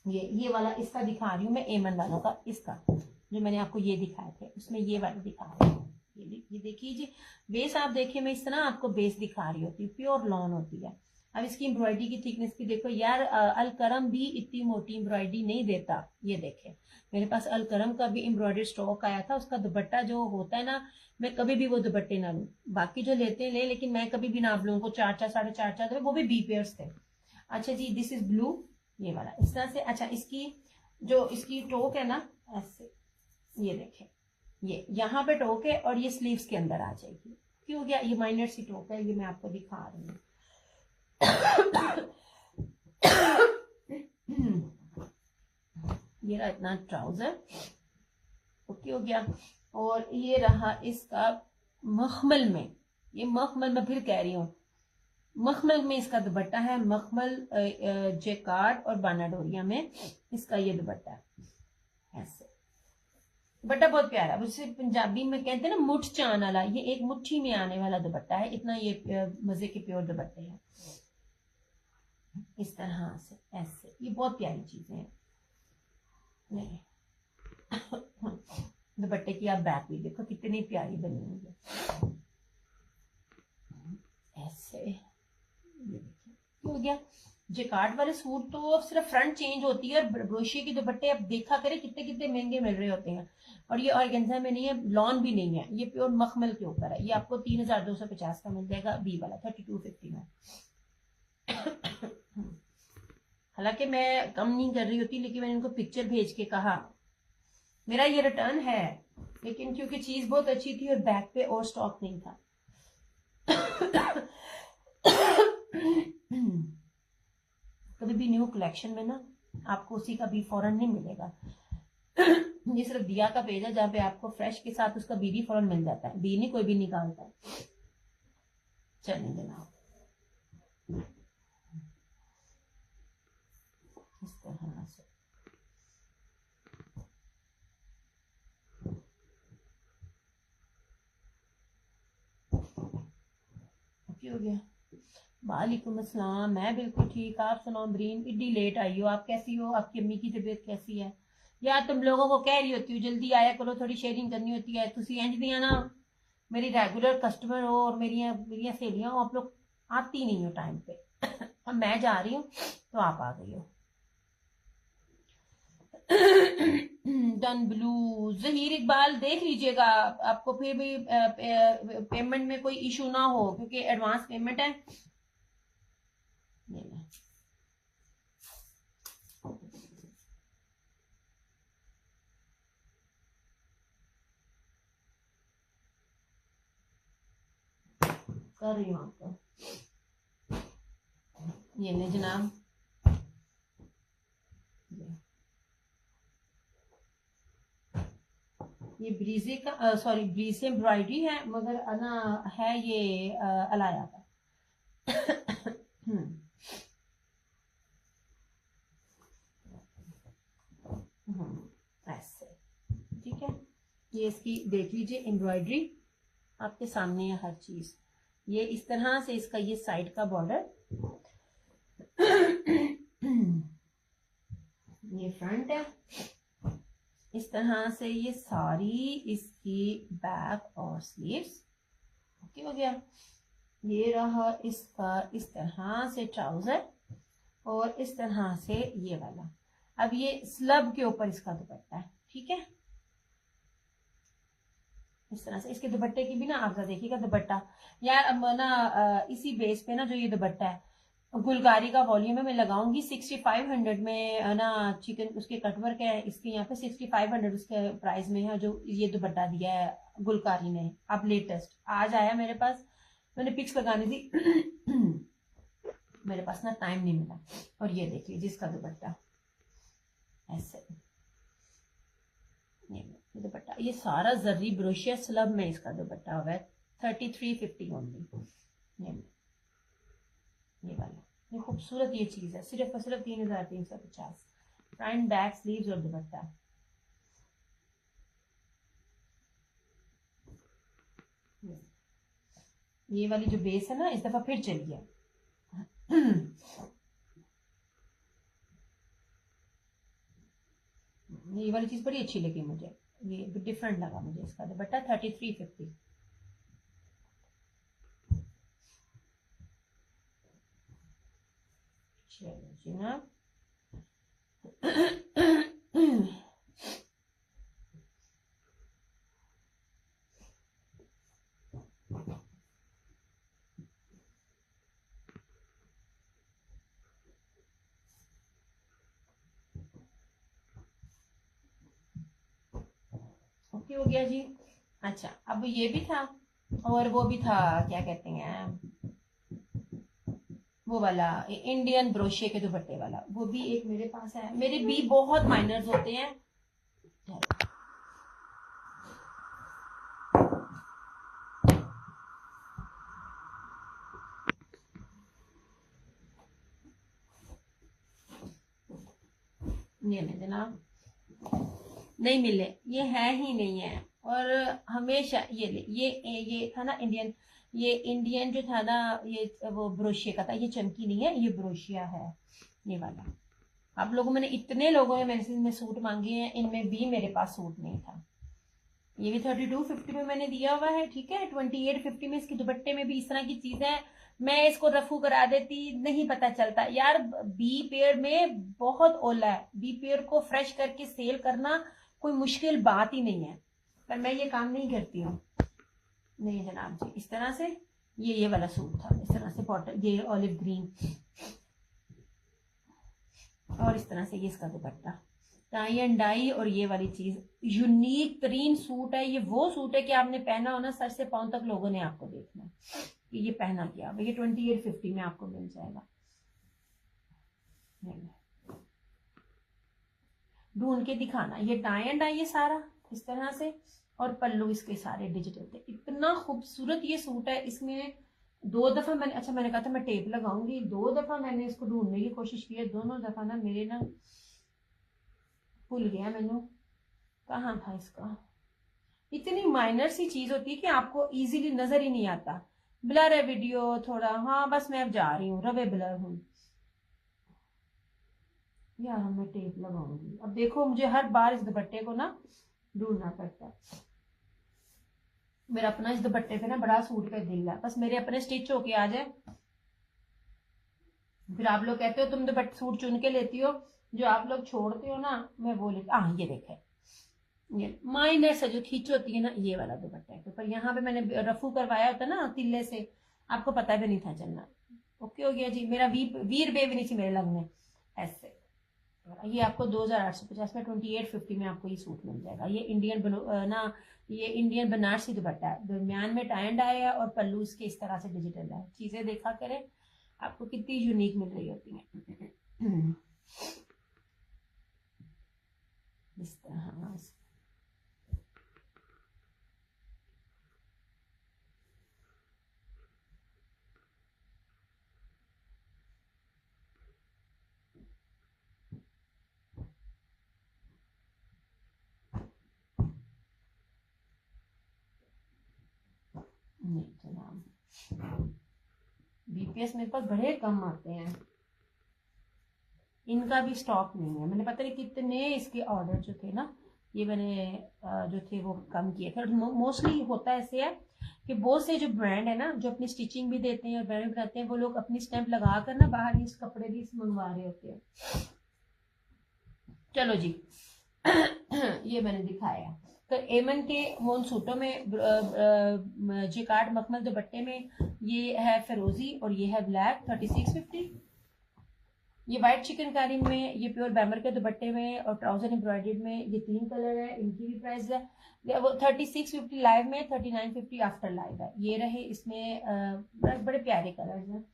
ये वाला इसका दिखा रही हूँ मैं, एमन वालों का, इसका जो मैंने आपको ये दिखाए थे उसमें ये वाला दिखा रही हूँ। ये देखिए जी, बेस आप देखिए, मैं इस तरह आपको बेस दिखा रही होती हूँ, प्योर लॉन होती है। अब इसकी एम्ब्रॉयडरी की थिकनेस भी देखो यार, अलकरम भी इतनी मोटी एम्ब्रॉयडरी नहीं देता। ये देखे मेरे पास अलकरम का भी एम्ब्रॉयडरी स्टॉक आया था, उसका दुपट्टा जो होता है ना, मैं कभी भी वो दुपट्टे ना लूं, बाकी जो लेते हैं ले, लेकिन मैं कभी भी ना लूं, को 4-4 4.5 वो भी बी पेयर्स थे। अच्छा जी, दिस इज ब्लू, ये वाला इस तरह से। अच्छा इसकी जो इसकी टोक है ना ऐसे, ये देखें, ये यहाँ पे टोक है और ये स्लीव्स के अंदर आ जाएगी। क्यों गया, ये माइनर सी टोक है, ये मैं आपको दिखा रही हूँ। ये रहा इतना ट्राउजर, ओके हो गया। और ये रहा इसका मखमल में, ये मखमल में फिर कह रही हूँ, मखमल में इसका दुपट्टा है, मखमल जेकार्ड और बानाडोरिया में इसका ये दुपट्टा है। ऐसे दुपट्टा बहुत प्यारा, उसे पंजाबी में कहते हैं ना मुठ चान वाला, ये एक मुट्ठी में आने वाला दुपट्टा है, इतना ये मजे के प्योर दुपट्टे हैं इस तरह से ऐसे। ये बहुत प्यारी चीजें हैं। नहीं दुपट्टे की आप बैक भी देखो कितनी प्यारी बनी हुई है ऐसे। ये देखिए हो गया। जेकार्ड वाले सूट तो सिर्फ फ्रंट चेंज होती है, और ब्रोशिया के दुपट्टे आप देखा करें कितने कितने महंगे मिल रहे होते हैं। और ये ऑर्गेन्जा में नहीं है, लॉन भी नहीं है, ये प्योर मखमल के ऊपर है। ये आपको 3250 का मिल जाएगा, बी वाला 3250 में। हालांकि मैं कम नहीं कर रही होती, लेकिन मैंने इनको पिक्चर भेज के कहा मेरा ये रिटर्न है, लेकिन क्योंकि चीज बहुत अच्छी थी और बैक पे और स्टॉक नहीं था। कभी भी न्यू कलेक्शन में ना आपको उसी का बी फौरन नहीं मिलेगा। ये सिर्फ दिया का पेज है जहाँ पे आपको फ्रेश के साथ उसका बी भी फौरन मिल जाता है, बी नहीं कोई भी निकालता है। चलिए जनाब इस तरह से हो गया। वालेकुम अस्सलाम, मैं बिल्कुल ठीक, आप सुनाओ ब्रीन, इतनी लेट आई हो, आप कैसी हो, आपकी अम्मी की तबीयत कैसी है? यार तुम लोगों को कह रही होती हूँ जल्दी आया करो, थोड़ी शेयरिंग करनी होती है, तुसी इंज दिया ना मेरी रेगुलर कस्टमर हो और मेरी सहेलियां हो, आप लोग आती नहीं हो टाइम पे। अब मैं जा रही हूँ तो आप आ गई हो। डन ब्लू, जहीर इकबाल देख लीजिएगा, आपको फिर भी पेमेंट में कोई इशू ना हो, क्योंकि एडवांस पेमेंट है। कर रही हूँ आपको, ये ले जनाब, ये ब्रीजे का सॉरी ब्रीजे एम्ब्रॉयडरी है, मगर ना है ये अलाया का। ऐसे ठीक है। ये इसकी देख लीजिए एम्ब्रॉयडरी आपके सामने है हर चीज। ये इस तरह से इसका ये साइड का बॉर्डर, ये फ्रंट है, इस तरह से ये सारी इसकी बैक और स्लीव्स, ओके हो गया। ये रहा इसका इस तरह से ट्राउजर और इस तरह से ये वाला। अब ये स्लब के ऊपर इसका दुपट्टा है, ठीक है, इस तरह से। इसके दुपट्टे की भी ना आप देखिएगा दुपट्टा यार, अब ना इसी बेस पे ना जो ये दुपट्टा है गुलकारी का वॉल्यूम है, मैं लगाऊंगी 6500 में ना, चिकन उसके कटवर्क है इसके यहाँ पे 6500 उसके प्राइस में है, जो ये दुपट्टा दिया है गुलकारी ने, अब लेटेस्ट आज आया मेरे पास, मैंने पिक्स लगानी थी मेरे पास ना टाइम नहीं मिला। और ये देख लीजिए इसका दुपट्टा ऐसे, ये दुपट्टा, ये सारा जर्री ब्रोशिया स्लब में इसका दुपट्टा होगा 3350 ओनली, ये वाला ये खूबसूरत ये चीज है, सिर्फ और सिर्फ 3,350। फ्रंट बैक स्लीव्स और दुपट्टा। ये वाली जो बेस है ना इस दफा फिर चली है। ये वाली चीज बड़ी अच्छी लगी मुझे, ये डिफरेंट लगा मुझे इसका दुपट्टा। 3350। चलो जी ना। ओके हो गया जी। अच्छा अब ये भी था, और वो भी था, क्या कहते हैं वो वाला इंडियन ब्रोशे के दुपट्टे वाला, वो भी एक मेरे पास है। मेरे भी बहुत माइनर्स होते हैं। ये ले जनाब, नहीं मिले, ये है ही नहीं है। और हमेशा ये था ना इंडियन, ये इंडियन जो था ना, ये वो ब्रोशिया का था। ये चमकी नहीं है, ये ब्रोशिया है ये वाला। आप लोगों मैंने इतने लोगों ने मेरे से इनमें सूट मांगे हैं, इनमें भी मेरे पास सूट नहीं था। ये भी 3250 में मैंने दिया हुआ है, ठीक है। 2850 में इसके दुपट्टे में भी इस तरह की चीज है। मैं इसको रफू करा देती, नहीं पता चलता यार। बी पेयर में बहुत ओला है, बी पेयर को फ्रेश करके सेल करना कोई मुश्किल बात ही नहीं है, पर मैं ये काम नहीं करती हूँ। नहीं जनाब जी, इस तरह से ये वाला सूट था, इस तरह से बॉटल, ये ऑलिव ग्रीन, और इस तरह से ये इसका दुपट्टा, टाई एंड डाई। और ये वाली चीज यूनिक तरीन सूट है। ये वो सूट है कि आपने पहना हो ना, सर से पांव तक लोगों ने आपको देखना कि ये पहना क्या। ये 2850 में आपको मिल जाएगा। ढूंढ के दिखाना। ये टाई एंड डाई है सारा इस तरह से, और पल्लू इसके सारे डिजिटल थे। इतना खूबसूरत ये सूट है। इसमें 2 दफा मैंने, अच्छा मैंने कहा था मैं टेप लगाऊंगी, 2 दफा मैंने इसको ढूंढने की कोशिश की है। दोनों दफा ना मेरे ना भूल गया मैंने कहाँ था इसका। इतनी माइनर सी चीज होती है कि आपको इजीली नजर ही नहीं आता। ब्लर है वीडियो थोड़ा, हाँ बस मैं अब जा रही हूँ, रवे ब्लर हूँ यार। मैं टेप लगाऊंगी। अब देखो मुझे हर बार इस दुपट्टे को ना ढूंढना पड़ता है। मेरा अपना इस दुपट्टे पे ना बड़ा सूट पे दिल है, बस मेरे अपने स्टिच होके आ जाए। फिर आप लोग कहते हो तुम दुपट्टे सूट चुन के लेती हो, जो आप लोग छोड़ते हो ना मैं वो लेती। हाँ ये देखे, ये माइनर से जो खींच होती है ना, ये वाला दुपट्टा है। पर यहाँ पे मैंने रफू करवाया होता ना तिल्ले से, आपको पता भी नहीं था चलना। ओके हो गया जी। मेरा वीर बे भी नहीं थी मेरे लगने ऐसे। ये आपको 2850 में 2850 में आपको ये सूट मिल जाएगा। ये इंडियन ना, ये इंडियन बनारसी दुपट्टा है, दरमियान में टाई एंड डाई है, और पल्लू इसके इस तरह से डिजिटल है। चीजें देखा करें आपको कितनी यूनिक मिल रही होती हैं। इस तरह नहीं जनाब, बीपीएस मेरे पास बड़े कम आते हैं, इनका भी स्टॉक नहीं है। मैंने पता नहीं कितने इसके ऑर्डर जो थे ना, ये मैंने जो थे वो कम किए थे। और मोस्टली होता ऐसे है कि बहुत से जो ब्रांड है ना, जो अपनी स्टिचिंग भी देते हैं और ब्रांड भी बनाते हैं, वो लोग अपनी स्टैंप लगा कर ना बाहर इस कपड़े भी मंगवा रहे होते हैं। चलो जी। ये मैंने दिखाया। तो एमन के मोन सूटों में जिकार्ड मखमल दुपट्टे में ये है फिरोजी और ये है ब्लैक 3650। ये व्हाइट चिकनकारी में, ये प्योर बैमर के दुपट्टे में और ट्राउजर एम्ब्रॉयडर्ड में, ये 3 कलर है। इनकी भी प्राइस है वो 3650 लाइव में, 3950 आफ्टर लाइव है। ये रहे इसमें बड़े प्यारे कलर्स हैं।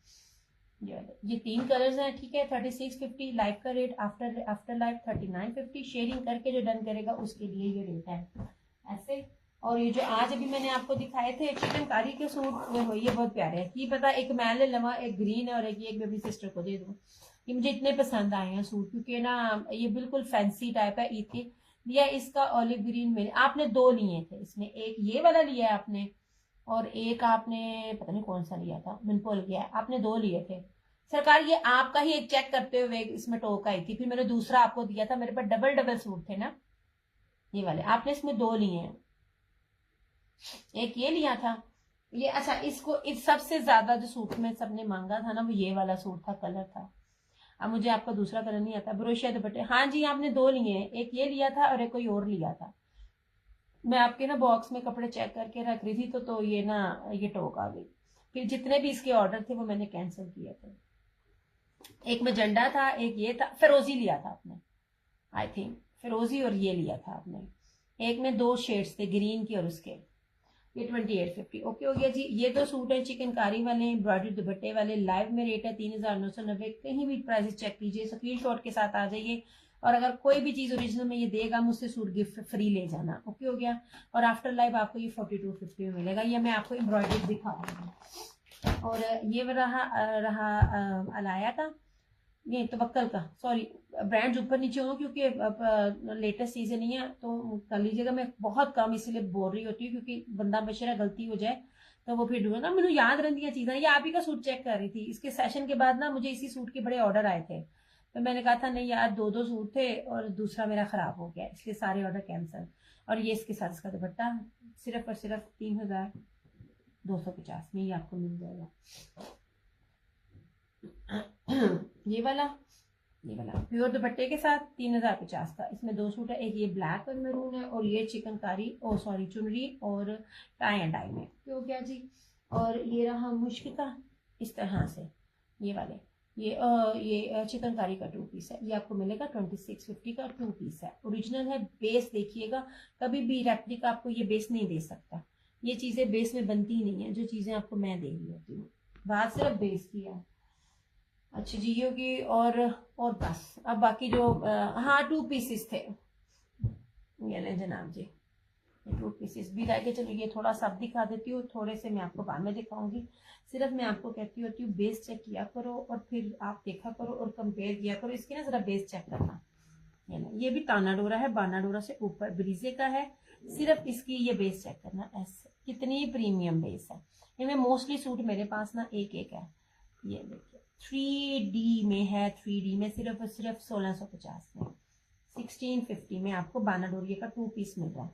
ये 3 कलर्स हैं, ठीक है। 3650 लाइव का रेट, आफ्टर लाइव 3950। शेयरिंग करके जो डन करेगा उसके लिए ये रेट है ऐसे। और ये जो आज अभी मैंने आपको दिखाए थे चिकनकारी के सूट, वो ये बहुत प्यारे हैं। ये पता एक मैं ले लवा, एक ग्रीन है और एक बेबी सिस्टर को दे दूँ। ये मुझे इतने पसंद आए हैं सूट, क्योंकि ना ये बिल्कुल फैंसी टाइप है। ईद के लिया इसका ऑलिव ग्रीन में, आपने 2 लिए थे इसमें, एक ये वाला लिया है आपने और एक आपने पता नहीं कौन सा लिया था, मैंने भूल गया। आपने 2 लिए थे सरकार। ये आपका ही एक चेक करते हुए इसमें टोक आई थी, फिर मैंने दूसरा आपको दिया था। मेरे पास डबल डबल सूट थे ना ये वाले, आपने इसमें 2 लिए हैं, एक ये लिया था ये। अच्छा, इसको इस सबसे ज्यादा जो सूट में सबने मांगा था ना, वो ये वाला सूट था, कलर था। अब मुझे आपका दूसरा कलर नहीं आता, ब्रोशिया दुपट्टे। हाँ जी, आपने 2 लिए हैं, एक ये लिया था और एक कोई और लिया था। मैं आपके ना बॉक्स में कपड़े चेक करके रख रही थी, तो ये ना ये टोक आ गई। फिर जितने भी इसके ऑर्डर थे वो मैंने कैंसिल किए थे। एक मजंडा था, एक ये था, फिरोजी लिया था आपने, आई थिंक फिरोजी, और ये लिया था आपने। एक में 2 शेड्स थे, ग्रीन की और उसके। ये 2850 ओके हो गया जी। ये 2 सूट है चिकनकारी वाले, एम्ब्रॉयडरी दुपट्टे वाले। लाइव में रेट है 3990। कहीं भी प्राइस चेक कीजिए, स्क्रीनशॉट के साथ आ जाइए। और अगर कोई भी चीज ओरिजिनल में ये देगा, मुझसे सूट गिफ्ट फ्री ले जाना। ओके हो गया। और आफ्टर लाइव आपको ये 4250 में मिलेगा। ये मैं आपको एम्ब्रॉयडरी दिखा रही हूँ। और ये रहा अलाया का, ये तवक्कल का, सॉरी ब्रांड्स ऊपर नीचे हो क्योंकि लेटेस्ट सीजन नहीं है, तो कर लीजिएगा। मैं बहुत कम इसीलिए बोल रही होती हूँ, क्योंकि बंदा बेचारा गलती हो जाए तो वो फिर ढूंढेगा। मैंने याद रही चीजें। ये आप ही का सूट चेक कर रही थी, इसके सेशन के बाद ना मुझे इसी सूट के बड़े ऑर्डर आए थे, तो मैंने कहा था नहीं यार, 2 सूट थे और दूसरा मेरा खराब हो गया, इसलिए सारे ऑर्डर कैंसिल। और ये इसके साथ इसका दुपट्टा सिर्फ और सिर्फ 3250 में ही आपको मिल जाएगा। ये वाला प्योर दुपट्टे के साथ 3050 का। इसमें 2 सूट है, एक ये ब्लैक और मैरून है, और ये चिकनकारी चुनरी और टाई एंड डाई में। क्यों क्या जी। और ये रहा मुश्क का, इस तरह से ये वाले, ये चिकनकारी का 2 पीस है। ये आपको मिलेगा 2650 का 2 पीस है। ओरिजिनल है, बेस देखिएगा, कभी भी रेप्लिका आपको ये बेस नहीं दे सकता। ये चीजें बेस में बनती ही नहीं है, जो चीजें आपको मैं दे रही होती हूँ, बात सिर्फ बेस की है। अच्छा जी, ये होगी। और बस अब बाकी जो हाँ 2 पीसेस थे, ये लें जनाब जी, ये 2 पीसेस भी रह गए। चलो ये थोड़ा सा दिखा देती हूँ, थोड़े से मैं आपको बाद में दिखाऊंगी। सिर्फ मैं आपको कहती होती हूँ बेस चेक किया करो और फिर आप देखा करो और कंपेयर किया करो। इसकी ना जरा बेस चेक करना। ये भी ताना डोरा है, बाना डोरा से ऊपर ब्रीजे का है। सिर्फ इसकी ये बेस चेक करना, ऐसे कितनी प्रीमियम बेस है। इनमें मोस्टली सूट मेरे पास ना एक है। ये देखिए 3D में है, 3D में सिर्फ और सिर्फ 1650 में, 1650 में आपको बाना डोरिया का 2 पीस मिल रहा है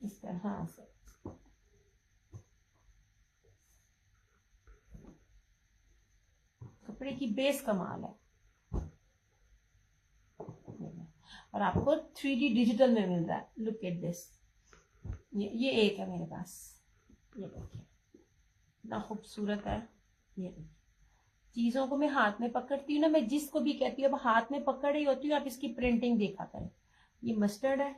इस तरह से। कपड़े की बेस कमाल है। और आपको 3D डिजिटल में मिल रहा है। लुक एट दिस, ये एक है मेरे पास, ये देखिए इतना खूबसूरत है। ये देखिए, चीजों को मैं हाथ में पकड़ती हूँ ना, मैं जिसको भी कहती हूँ अब हाथ में पकड़ रही होती हूँ, आप इसकी प्रिंटिंग देखा करें। ये मस्टर्ड है,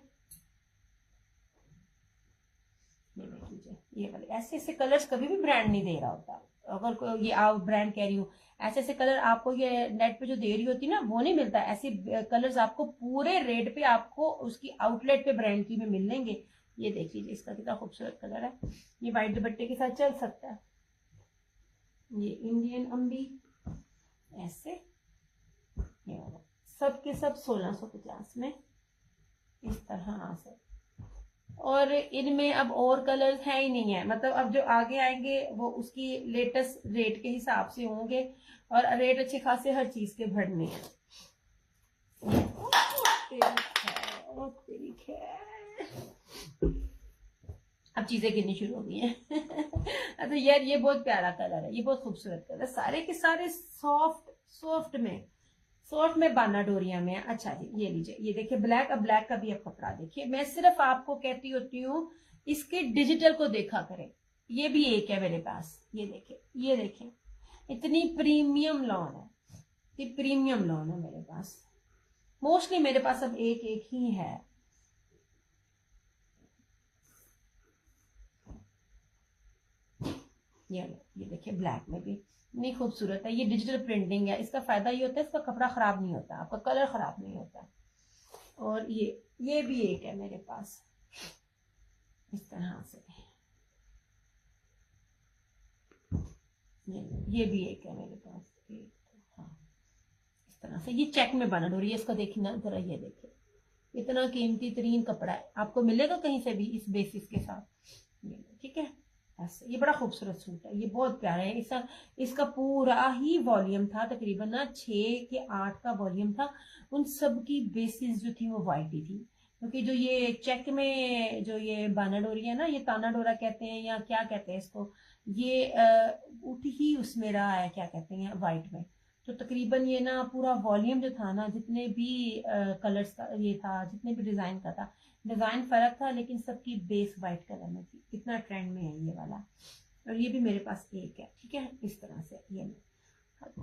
ये देख लीजिए। ये वाले ऐसे ऐसे कलर्स कभी भी ब्रांड नहीं दे रहा होता। अगर कोई ये आप ब्रांड कह रही हूँ, ऐसे ऐसे कलर आपको ये नेट पे जो दे रही होती ना, वो नहीं मिलता। ऐसे कलर्स आपको पूरे रेट पे आपको उसकी आउटलेट पे ब्रांड की में मिल लेंगे। ये देख लीजिए, इसका कितना खूबसूरत कलर है। ये व्हाइट दुपट्टे के साथ चल सकता है। ये इंडियन अम्बी ऐसे, ये सब के सब 1650 में इस तरह से। और इनमें अब और कलर्स है ही नहीं है, मतलब अब जो आगे आएंगे वो उसकी लेटेस्ट रेट के हिसाब से होंगे, और रेट अच्छे खासे हर चीज के बढ़ने हैं। अब चीजें गिरनी शुरू हो गई हैं। तो यार ये बहुत प्यारा कलर है, ये बहुत खूबसूरत कलर है, सारे के सारे सॉफ्ट में बाना डोरिया में। अच्छा जी, ये लीजिए, ये देखिए ब्लैक। अब ब्लैक का भी अब कपड़ा देखिए। मैं सिर्फ आपको कहती होती हूँ इसके डिजिटल को देखा करें। ये भी एक है मेरे पास, ये देखिए इतनी प्रीमियम लॉन है, ये प्रीमियम लॉन है मेरे पास। मोस्टली मेरे पास अब एक ही है। ये देखिए ब्लैक में भी इतनी खूबसूरत है। ये डिजिटल प्रिंटिंग है, इसका फायदा ये होता है इसका कपड़ा खराब नहीं होता, आपका कलर खराब नहीं होता। और ये भी एक है मेरे पास, इस तरह से। ये भी एक है मेरे पास, एक, हाँ इस तरह से। ये चेक में बना डोरी है, इसको देखिए ना जरा, ये देखिए इतना कीमती तरीन कपड़ा है, आपको मिलेगा कहीं से भी इस बेसिस के साथ। ये ठीक है ऐसे, ये बड़ा खूबसूरत सूट है, ये बहुत प्यारा है। इसका इसका पूरा ही वॉल्यूम था, तकरीबन ना 6 के 8 का वॉल्यूम था। उन सब की बेसिस जो थी वो वाइट ही थी, क्योंकि जो ये चेक में जो ये बाना डोरी है ना, ये ताना डोरा कहते हैं या क्या कहते हैं इसको, ये उठ ही उसमें रहा है, क्या कहते हैं वाइट में। तो तकरीबन ये ना पूरा वॉल्यूम जो था ना, जितने भी कलर्स का ये था, जितने भी डिजाइन का था, डिजाइन फर्क था लेकिन सबकी बेस वाइट कलर में थी। इतना ट्रेंड में है ये वाला। और ये भी मेरे पास एक है, ठीक है इस तरह से। ये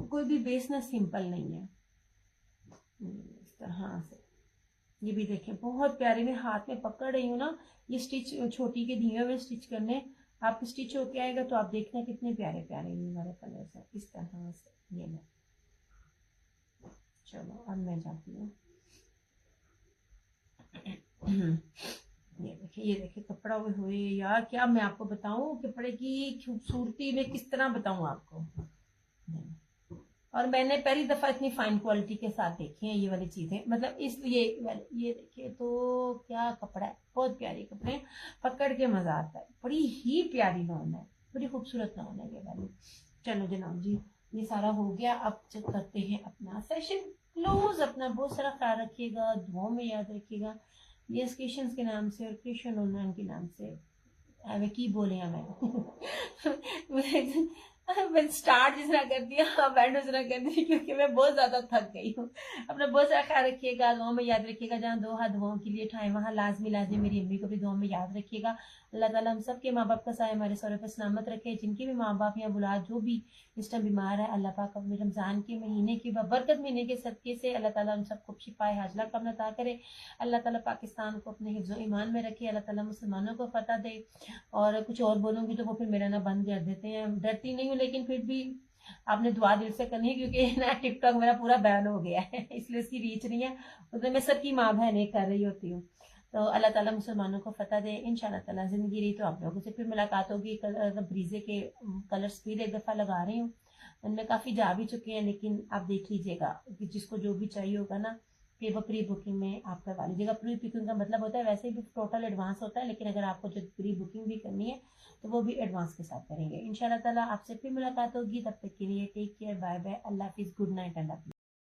कोई भी बेस ना सिंपल नहीं है, इस तरह से। ये भी देखें बहुत प्यारे, मैं हाथ में पकड़ रही हूँ ना, ये स्टिच छोटी के धीमे में स्टिच करने, आप स्टिच होके आएगा तो आप देखना कितने प्यारे प्यारे ये वाले कलर है, इस तरह से। ये लो, चलो अब मैं जाती हूँ। ये देखिए कपड़ा हुए यार, क्या मैं आपको बताऊं कपड़े की खूबसूरती में, किस तरह बताऊं आपको। और मैंने पहली दफा इतनी फाइन क्वालिटी के साथ देखी है ये वाली चीजें, मतलब इसलिए ये देखिए तो क्या कपड़ा है, बहुत प्यारी कपड़े हैं, पकड़ के मजा आता है, बड़ी ही प्यारी लॉन है, बड़ी खूबसूरत लॉन है ये वाली। चलो जनाब जी, ये सारा हो गया, अब चेक करते हैं अपना सेशन क्लोज। अपना बहुत सारा ख्याल रखिएगा, दुआओं में याद रखिएगा। ये क्रिश्चियंस के नाम से और क्रिश्चियन उन्नयन के नाम से हमें की बोले हमें स्टार्ट जिस तरह कर दिया, बैंड उस तरह कर दी, क्योंकि मैं बहुत ज्यादा थक गई हूँ। अपना बहुत सारा ख्याल रखिएगा, दुआ में याद रखिएगा, जहाँ दो हाथ दुआओं के लिए उठाए वहाँ लाजमी लाजमी मेरी अम्मी को भी दुआ में याद रखिएगा। अल्लाह ताला हम सब के माँ बाप का साया हमारे सर पर सलामत रखे, जिनके भी माँ बाप या बुलाद जो भी इस टाइम बीमार है, अल्लाह पाक अपने रमजान के महीने की बरकत महीने के सदके से अल्लाह ताला हम सबको शिफाए हाजला का अता करे। अल्लाह ताला पाकिस्तान को अपने हिफ्ज़ ईमान में रखे, अल्लाह ताला मुसलमानों को फतह दे। और कुछ और बोलूंगी तो वो फिर मेरा ना बंद कर देते हैं, डरती नहीं हूँ लेकिन फिर भी आपने दुआ दिल से करनी है, क्योंकि ना टिकटॉक मेरा पूरा बैन हो गया है इसलिए उसकी रीच नहीं है, तो मैं सबकी माँ बहन एक कर रही होती हूँ। तो अल्लाह ताला मुसलमानों को फतह दे इंशाल्लाह ताला। जिंदगी रही तो आप लोगों से फिर मुलाकात होगी। ब्रीजे के कलर्स फिर एक दफा लगा रही हूँ, उनमें काफी जा भी चुके हैं, लेकिन आप देख लीजिएगा कि जिसको जो भी चाहिए होगा ना, फिर वो प्री बुकिंग में आप करवा लीजिएगा। प्री बुकिंग का मतलब होता है वैसे भी टोटल एडवांस होता है, लेकिन अगर आपको जो प्री बुकिंग भी करनी है तो वो भी एडवांस के साथ करेंगे इंशाल्लाह ताला। आपसे फिर मुलाकात होगी, तब तक के लिए टेक केयर, बाय बाय, अल्लाह हाफिज, गुड नाइट, अल्लाह।